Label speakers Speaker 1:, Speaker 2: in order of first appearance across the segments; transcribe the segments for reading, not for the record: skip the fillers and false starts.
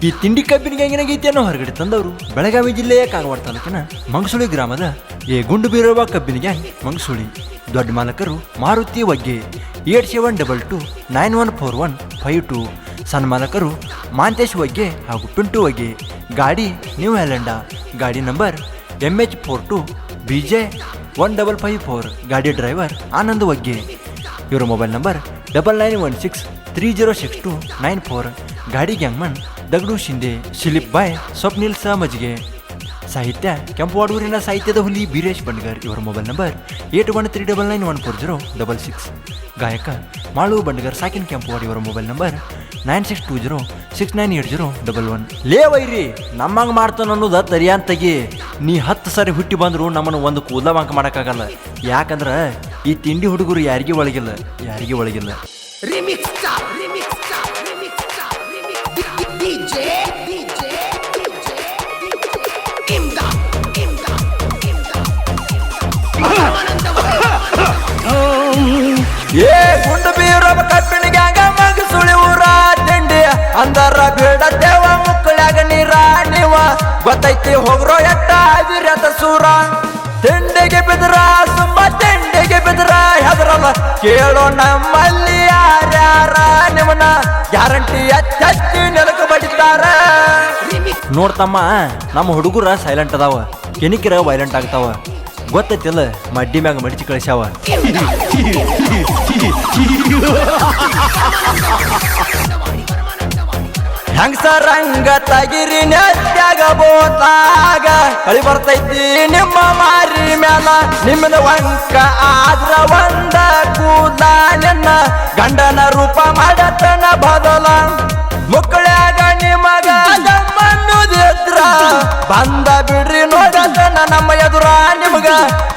Speaker 1: ಈ ತಿಂಡಿ ಕಬ್ಬಿನ ಹೆಂಗಿನಾಗೈತಿ ಅನ್ನೋ ಹೊರಗಡೆ ತಂದವರು ಬೆಳಗಾವಿ ಜಿಲ್ಲೆಯ ಕಾಗವಾಡ ತಾಲೂಕಿನ ಮಂಗಸುಳಿ ಗ್ರಾಮದ ಎ ಗುಂಡು ಬೀರುವ ಕಬ್ಬಿನ ಗ್ಯಾಂಗ್ ಮಂಗಸುಳಿ. ದೊಡ್ಡ ಮಾಲಕರು ಮಾರುತಿ ವಗ್ಗೆ 8722914152. ಸಣ್ಣ ಮಾಲಕರು ಮಾಂತೇಶ್ ವಗ್ಗೆ ಹಾಗೂ ಪಿಂಟು ವಗ್ಗೆ. ಗಾಡಿ ನ್ಯೂ ಹ್ಯಾಲೆಂಡ. ಗಾಡಿ ನಂಬರ್ MH42 BJ 1554. ಗಾಡಿ ಡ್ರೈವರ್ ಆನಂದ್ ವಗ್ಗೆ. ಇವರ ಮೊಬೈಲ್ ನಂಬರ್ 9916306294. ಗಾಡಿ ಗ್ಯಾಂಗ್ಮನ್ ದಗಡು ಶಿಂದೆ. ಶಿಲಿಪ್ ಬಾಯ್ ಸ್ವಪ್ನಿಲ್ ಮಜ್ಗೆ. ಸಾಹಿತ್ಯ ಕೆಂಪುವಾಡೂರಿನ ಸಾಹಿತ್ಯದ ಹುಲಿ ಬೀರೇಶ್ ಬಂಡ್ಗರ್. ಇವರ ಮೊಬೈಲ್ ನಂಬರ್ 8139914066. ಗಾಯಕ ಮಾಳು ಬಂಡ್ಗರ್ ಸಾಕಿನ್ ಕೆಂಪುವಾಡ. ಇವರ ಮೊಬೈಲ್ ನಂಬರ್ 9620698011. ಲೇ ವೈರಿ, ನಮ್ಮಂಗೆ ಮಾಡ್ತಾನ ಅನ್ನೋದ ತರಿಯಾನ್ ತೆಗಿ. ನೀ 10 ಸಾರಿ ಹುಟ್ಟಿ ಬಂದ್ರು ನಮ್ಮನ್ನು ಒಂದು ಕೂದಲ ಬಂಕ ಮಾಡೋಕ್ಕಾಗಲ್ಲ. ಯಾಕಂದ್ರೆ ಈ ತಿಂಡಿ ಹುಡುಗರು ಯಾರಿಗೆ ಒಳಗಿಲ್ಲ. ಏ ಗುಂಡು ಬೀರಬ ಕಬ್ಬಿನ ಗ್ಯಾಂಗ ಮಂಗಸುಳಿ ಊರ ತಿಂಡಿ ಅಂದರ ಬೀಡತ್ತೇವ ಮುಕ್ಕಳ್ಯಾಗ ನೀರ ನೀವ ಗೊತ್ತೈತಿ ಹೋಗ್ರೋ ಎಟ್ಟ ಅವಿರತ ಸೂರ. ತಿಂಡಿಗೆ ಬಿದ್ರ ಸುಮ್ಮ ತಿಂಡಿಗೆ ಬಿದ್ರ ಹೆದರಲ್ಲ ಕೇಳೋ ನಮ್ಮಲ್ಲಿ ಯಾರ್ಯಾರ ನಿಮ್ಮನ ಗ್ಯಾರಂಟಿ ಎತ್ತಿ ನೆಲಕ ಬಡಿತಾರ. ನೋಡ್ತಮ್ಮ, ನಮ್ಮ ಹುಡುಗರ ಸೈಲೆಂಟ್ ಅದಾವ, ಕೆನಿಕಿರ ವೈಲೆಂಟ್ ಆಗ್ತಾವ. ಗೊತ್ತೈತಿಲ್ಲ, ಮಡ್ಡಿ ಮ್ಯಾಗ ಮಡಿಚಿ ಕಳಿಸ್ಯಾವ. ಹೆಂಗಸರಂಗ ತಗಿರಿ ನೆತ್ಯಾಗ ಬೋತಾಗ ಕಳಿ ಬರ್ತೈತಿ ನಿಮ್ಮ ಮಾರಿ ಮ್ಯಾಲ. ನಿಮ್ಮದ ವಂಕ ಆದ್ರ ಒಂದ ಕೂದ ನಿನ್ನ ಗಂಡನ ರೂಪ ಮಾಡತನ ಬದಲ. ಮುಕ್ಕಳ್ಯಾಗ ನಿಮಗ ದಮ್ಮನ್ನುದಿದ್ರ ಬಂದ ಬಿಡ್ರಿ ನೋಡತನ ನಮ್ಮ ಎದುರ. ನಿಮಗ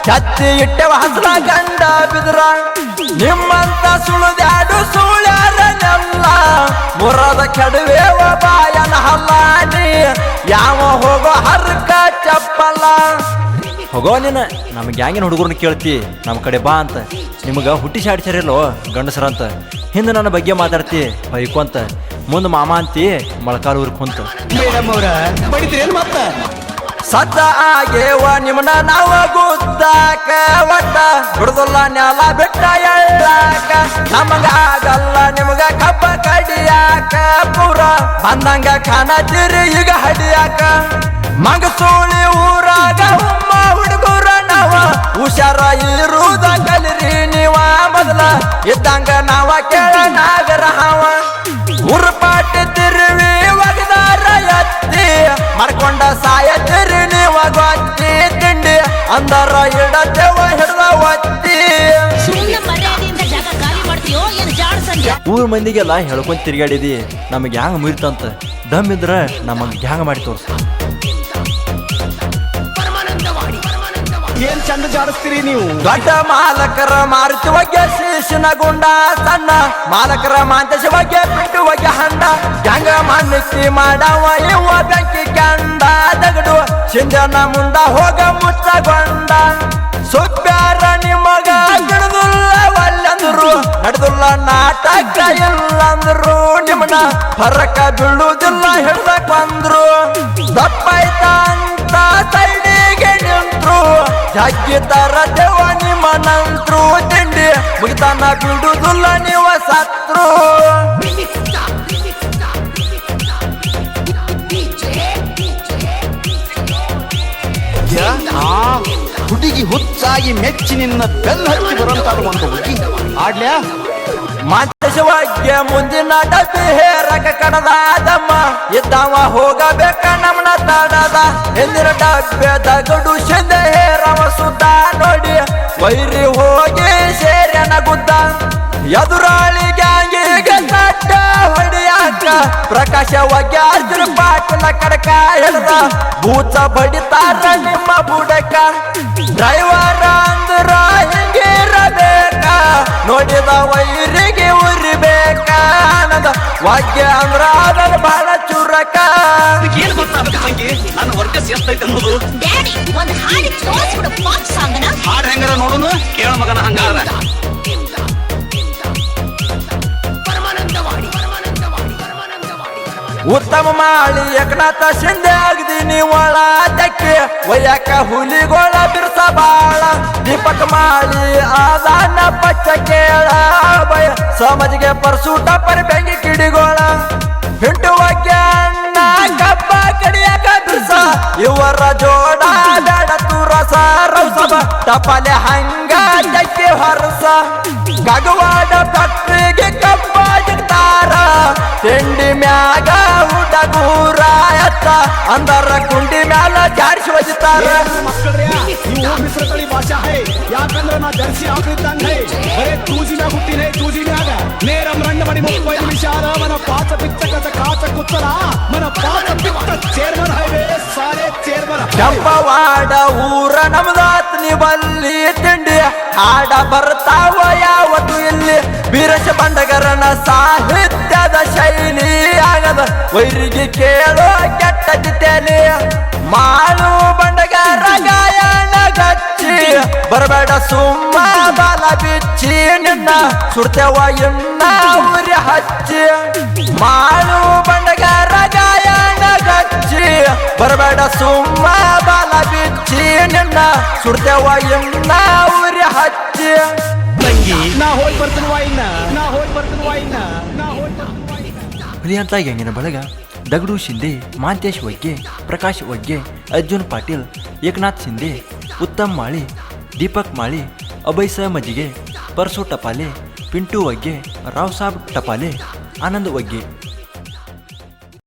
Speaker 1: ಛತ್ತಿ ಇಟ್ಟೆವ ಹಸ್ರ ಗಂಡ ಬಿದ್ರ. ನಿಮ್ಮಂತ ಸುಳಿದ್ಯಾಡು ಸುಳ್ಯಾರನೆಲ್ಲ ಮುರದ ಕೆಡವೇವ ಬಾಯನ ಹಲ್ಲಾಡಿ. ಯಾವ ಹೋಗೋ ಹರ್ಕ ಚಪ್ಪಲ್ಲ. ಹೋಗೋ ನೀನು ನಮ್ಮ ಗ್ಯಾಂಗಿನ ಹುಡುಗರನ್ನ ಕೇಳ್ತಿ ನಮ್ಮ ಕಡೆ ಬಾ ಅಂತ. ನಿಮಗ ಹುಟ್ಟಿ ಶಾಡ್ಸಾರಿಲ್ಲೋ ಗಂಡಸರಂತ. ಹಿಂದೆ ನನ್ನ ಬಗ್ಗೆ ಮಾತಾಡ್ತಿ ಬೈಕೊಂತ, ಮುಂದೆ ಮಾಮ ಅಂತಿ ಮೊಳಕಾಲೂರ್ ಕುಂತ. ಸದ್ದ ಆಗೇವ ನಿಮ್ಮನ ನಾವು ಗುದ್ದಾಕ ಒಟ್ಟ ಬಿಡುದಿಲ್ಲ ನೆಲ ಬಿಟ್ಟ ಎಳ್ಳಾಕ. ನಮಗ ಆಗಲ್ಲ ನಿಮಗ ಕಬ್ಬ ಕಡಿಯಾಕ ಪೂರ ಬಂದಂಗ ಕಾಣತಿರಿ ಈಗ ಹಡಿಯಾಕ. ಮಂಗಸೂಳಿ ಊರಾಗ ಹುಮ್ಮ ಹುಡುಗರ ನಾವ ಹುಷಾರ ಇರುವುದ ಕಲಿರಿ ನೀವ. ಮೊದಲ ಇದ್ದಂಗ ನಾವ ಕೇಳ ನಾಗರ ಹಾವ. ಉರ್ಪಾಟಿ ತಿರುವಿ ಒಗದಾರ ಎತ್ತಿ ಮಾಡ್ಕೊಂಡ ಸಾಯತಿರಿ ನೀವ ಗೊತ್ತಿ. ತಿಂಡಿ ಅಂದರ ಇಡತೇವ ಹಿಡ್ದ ಒತ್ತಿ. ಊರ್ ಮಂದಿಗೆಲ್ಲ ಹೇಳ್ಕೊಂಡ್ ತಿರ್ಗಾಡಿದಿ ನಮಗೆ ಹ್ಯಾಂಗ ಮುರಿತಂತ. ದಮ್ ಇದ್ರ ನಮಗ್ ಹ್ಯಾಂಗ ಮಾಡಿ ತೋರ್ಸ.
Speaker 2: ಏನ್ ಚಂದ ಜಾಡಿಸ್ತೀರಿ ನೀವು.
Speaker 1: ದೊಡ್ಡ ಮಾಲಕರ ಮಾರುತಿ ಬಗ್ಗೆ ಶಿಶಿನ ಗುಂಡ. ಸಣ್ಣ ಮಾಲಕರ ಮಾಂತೇಶ ಬಗ್ಗೆ ಪಿಂಟು ಬಗ್ಗೆ ಹಂಡ. ಗ್ಯಾಂಗ ಮನ್ನಿಸಿ ಮಾಡವ ಇವ ಬೆಂಕಿ ಕಂಡ. ದಗಡು ಶಿಂದನ ಮುಂದ ಹೋಗ ಮುಚ್ಚಗೊಂಡ. ಸುಬ್ಬ್ಯಾರ ನಿಮಗ ಬಿಡುದಿಲ್ಲ ಒಲ್ಲಂದ್ರು ನಡೆದುಲ್ಲ ನಾಟಕ ಇಲ್ಲಂದ್ರು. ನಿಮ್ಮನ ಹೊರಕ ಬೀಳುವುದಿಲ್ಲ ಹಿಡ್ದಕ್ ಬಂದ್ರು. ತಪ್ಪಾಯ್ತ ಅಂತ ಸೈಡಿಗೆ ನಿಂತ್ರು ಜಗ್ಗಿ ತರ ದೇವ ನಿಮ್ಮ ನಂತ್ರು. ತಿಂಡಿ ಮುಗಿತಾನ ಬಿಡುದಿಲ್ಲ ನೀವು ಸತ್ರು.
Speaker 2: ಹುಡುಗಿ ಹುಚ್ಚಾಗಿ ಮೆಚ್ಚಿ ನಿನ್ನ ಬೆನ್ನ ಹತ್ತಿ ಬರುವಂತ ಒಂದು ಹುಡುಗಿ ಆಡ್ಲ್ಯಾ.
Speaker 1: ಮಾತೇಶವಾಗಿ ಮುಂದಿನ ಡಬ್ಬಿ ಹೇರಕ ಕಡದಾದಮ್ಮ. ಇದ್ದವ ಹೋಗಬೇಕ ನಮ್ಮನ ತಡದ. ಹಿಂದಿನ ಡಬ್ಬೆ ದಗಡು ಶಿಂದೆ ಹೇರವ ಸುದ್ದ ನೋಡಿ ವೈರಿ ಹೋಗಿ ಸೇರ್ಯನ ಗುದ್ದ. ಎದುರಾಳಿ ಗ್ಯಾಂಗಿಗೆ ಸಡ್ಡ ಹೊಡಿಯಾಕ ಪ್ರಕಾಶವಾಗಿ ಅರ್ಜುನ ಪಾಟೀಲ ಕಡಕ ಹಿಡ್ದ. ಭೂತ ಬಡಿತಾರ ನಿಮ್ಮ ಬುಡಕ. ಡ್ರೈವರ್ ಅಂದ್ರ ಹಿಂಗಿರಬೇಕ ನೋಡಿದ ವೈರಿಗೆ ಉರಿಬೇಕ. ಅನ್ನದ ವಾಕ್ಯ ಅಂದ್ರ ಅದರ ಬಹಳ ಚುರಕ.
Speaker 2: ಏನ್ ಗೊತ್ತಾಗಬೇಕು ತಂಗಿ ನನ್ನ ವರ್ಕಸ್ ಎಷ್ಟೈತೆ ಅನ್ನೋದು. ಹಾಡು ಹೆಂಗಾರ ನೋಡುನು ಕೇಳ ಮಗನ ಹಂಗಾರ.
Speaker 1: ಉತ್ತಮ ಮಾಳಿ ಏಕನಾಥ ಶಿಂದೆ ಅಗದಿ ನೀವಳ ತೆಕ್ಕೆ ಒಯ್ಯಾಕ ಹುಲಿಗೋಳ ಬಿರ್ಸ ಬಾಳ ದೀಪಕ್ ಮಾಳಿ ಆದಾನ ಪಚ್ಚ ಕೇಳ ಬಯ ಸಮಾಜಿಗೆ ಪರ್ಸೂಟ ಪರಿ ಬೆಂಗಿ ಕಿಡಿಗೋಳ ಹಿಂಟುವಕ್ಕೆ ಅಣ್ಣ ಕಬ್ಬ ಕಡಿಯಾಕ ಬಿರ್ಸ ಇವರ ಜೋಡ ಬೇಡ ತುರಸ ರೌಸಬ ಟಪಾಲೆ ಹಂಗ ತೆಕ್ಕೆ ಹೊರಸ ಗಗವಾಡ ಪಟ್ರಿಗೆ ಕಬ್ಬ ಜಿಗ್ತಾರ ತಿಂಡಿ ಮ್ಯಾಗ ಹುಡುಗೂರ ಎತ್ತ ಅಂದರ ಕುಂಡಿ ಮ್ಯಾಲ ಜಾಡಿಸಿ ಒಜಿತಾರ
Speaker 3: ಮಕ್ಕಳ್ರೆ ನೀವು ಮಿಶ್ರ ತಳಿ ಭಾಷಾ ಹೈ ಯಾಕಂದ್ರೆ ನಾ ಜರ್ಸಿ ಹಾಕಿದ್ದಂಗೆ ಬರೇ ತೂಜಿನ ಹುಟ್ಟಿನೇ ತೂಜಿನಾಗ ನೇರ ಮರಣ್ಣ ಮಡಿ 30 ನಿಮಿಷ ಮನ ಪಾಚ ಪಿಚ್ಚಕದ ಕಾಚ ಕುತ್ತಲ ಮನ ಪಾಚ ಪಿತ್ತ ಚೇರ್ಮನ್ ಹೈವೇ ಸಾಲೆ ಚೇರ್ಮನ್
Speaker 1: ಕೆಂಪವಾಡ ಊರ ನಮ್ದಾತ್ ನಿವಲ್ಲಿ ತಿಂಡಿ ಹಾಡ ಬರ್ತಾವ ಯಾವತ್ತು ಇಲ್ಲಿ ಬೀರಶ ಬಂಡಗರನ ಸಾಹಿತ್ಯದ ಶೈಲಿ ಆಗದ ವೈರಿಗೆ ಕೇಳೋ ಕೆಟ್ಟದಿತ್ತೇಲಿ ಮಾಳು ಬಂಡಗರ ಗಾಯನ ಗಚ್ಚಿ ಬರಬೇಡ ಸುಮ್ಮ ಬಾಲ ಬಿಚ್ಚಿ ನಿನ್ನ ಸುಡ್ತೇವ ಇನ್ನ ಉರಿ ಹಚ್ಚಿ ಮಾಳು ಬಂಡಗರ ಗಾಯನ ಗಚ್ಚಿ ಬರಬೇಡ ಸುಮ್ಮ ಬಾಲ ಬಿಚ್ಚಿ ನಿನ್ನ ಸುಡ್ತೇವ ಇನ್ನ ಉರಿ ಹಚ್ಚಿ
Speaker 3: ನಾ ಹೋಗಿ ಬರ್ತೀನಿ ವಾಯಿನ ನಾ ಹೋಗಿ ಬರ್ತೀನಿ ವಾಯಿನ ನಾ ಹೋಗಿ ಬರ್ತೀನಿ
Speaker 4: ಹುಲಿಯಂತ ಗ್ಯಾಂಗಿನ ಬಳಗ ದಗಡು ಶಿಂದೆ, ಮಾಂತೇಶ್ ವಗ್ಗೆ, ಪ್ರಕಾಶ್ ವಗ್ಗೆ, ಅರ್ಜುನ್ ಪಾಟೀಲ್, ಏಕನಾಥ್ ಶಿಂದೆ, ಉತ್ತಮ್ ಮಾಳಿ, ದೀಪಕ್ ಮಾಳಿ, ಅಭಯ್ ಮಜ್ಜಿಗೆ, ಪರ್ಸು ಟಪಾಲೆ, ಪಿಂಟು ವಗ್ಗೆ, ರಾವ್ ಸಾಬ್ ಟಪಾಲೆ, ಆನಂದ್ ವಗ್ಗೆ.